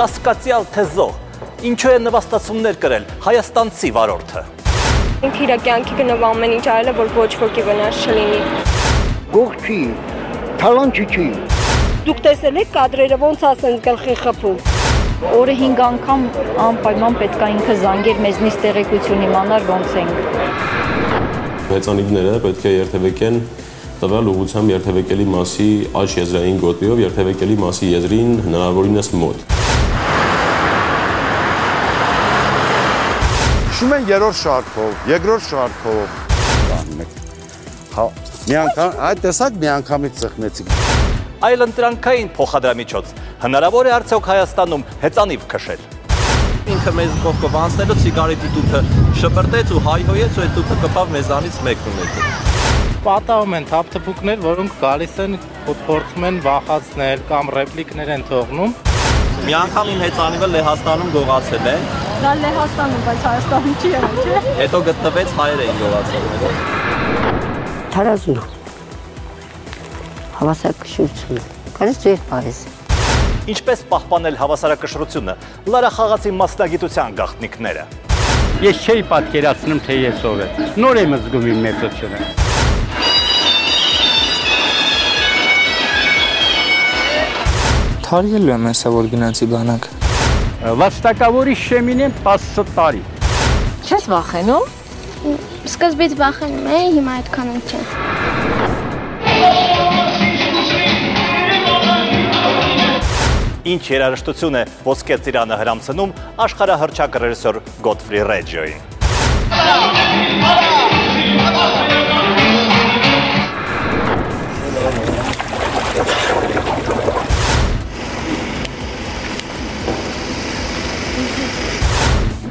կասկածյալ թե զոհ, ինչու է նվաստացումներ կրել հայաստանցի վարորդը։ Ինքը իր կյանքի գնով ամեն ինչ արել է, որ ոչ ոքի վնաս չլինի։ Գող չի, թալան չի։ Դուք տեսել եք կադրերը ոնց ասեն գլխի խփում։ Օրը 5 անգամ անպայման պետք է ինքը զանգեր մեզնից տեղեկություն իմանար ոնց ենք։ Հեծանիվները պետք է երթևեկեն տվյալ ուղղությամբ երթևեկելի մասի աջ եզրային գոտիով երթևեկելի մասի եզրին հնարավորինս մոտ։ Հիշում են երրորդ շարքով, երկրորդ շարքով։ Մի անգամ, այդ տեսակ մի անգամից ծխմեցիք։ Այլընտրանքային փոխադրամիջոց հնարավոր է արդյոք Հայաստանում հեծանիվ քշել։ Ինքը մեզ կողքով անցնելով սիգարետի տուփը շպրտեց ու հայհոյեց ու այդ տուփը կպավ մեզանից մեկն ու մեկը։ Պատահում են թափթփուկներ, որոնք գալիս են փորձում են վախացնել կամ ռեպլիկներ են թողնում։ Մի անգամ իմ հեծանիվը Լեհաստանում գողացել է։ Դա Լեհաստանում, բայց Հայաստանում չի եղել, չէ՞։ Հետո գտնվեց հայեր էին գողացել։ Թարազուն։ Հավասարակշռություն։ Կարես ձեր բարես։ Ինչպես պահպանել հավասարակշռությունը, Լարա Խաղացի մասնագիտության գաղտնիքները։ Ես չէի պատկերացնում, թե ես ով եմ։ Նոր եմ զգում իմ մեծությունը։ Թարգելու եմ հեսա, որ գնացի բանակ։ Վաստակավորի շեմին եմ 10 տարի։ Չես վախենում։ Սկզբից վախենում էի, հիմա այդքան չէ։ Ինչ երաժշտություն է ոսկե ծիրանը հրամցնում աշխարհահռչակ ռեժիսոր Գոթֆրի Ռեջիոին։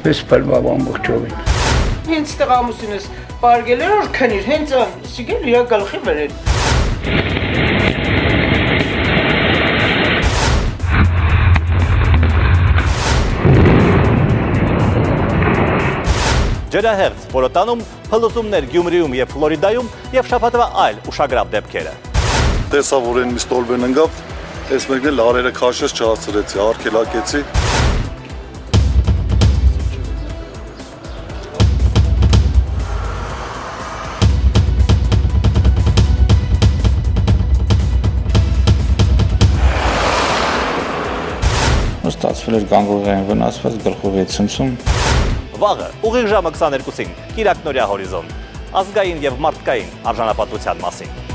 Պես պալվավ ամբողջովին։ Հենց տղամուսինս պարգել էր, որ քնիր, հենց սիգել իր գլխի վերել։ Ջրահեղձ Պորոտանում, փլուզումներ Գյումրիում և Ֆլորիդայում և շաբաթվա այլ ուշագրավ դեպքերը։ Տեսա, որ այն մի ստորբեն ընկավ, այս մեկն էլ արերը քաշեց չհասցրեցի, արգելակեցի։ Ստացվել էր գանգուղային վնասված գլխուղի ցնցում։ Վաղը, ուղիղ ժամը 22-ին, Կիրակնորյա հորիզոն, ազգային և մարդկային արժանապատվության մասին։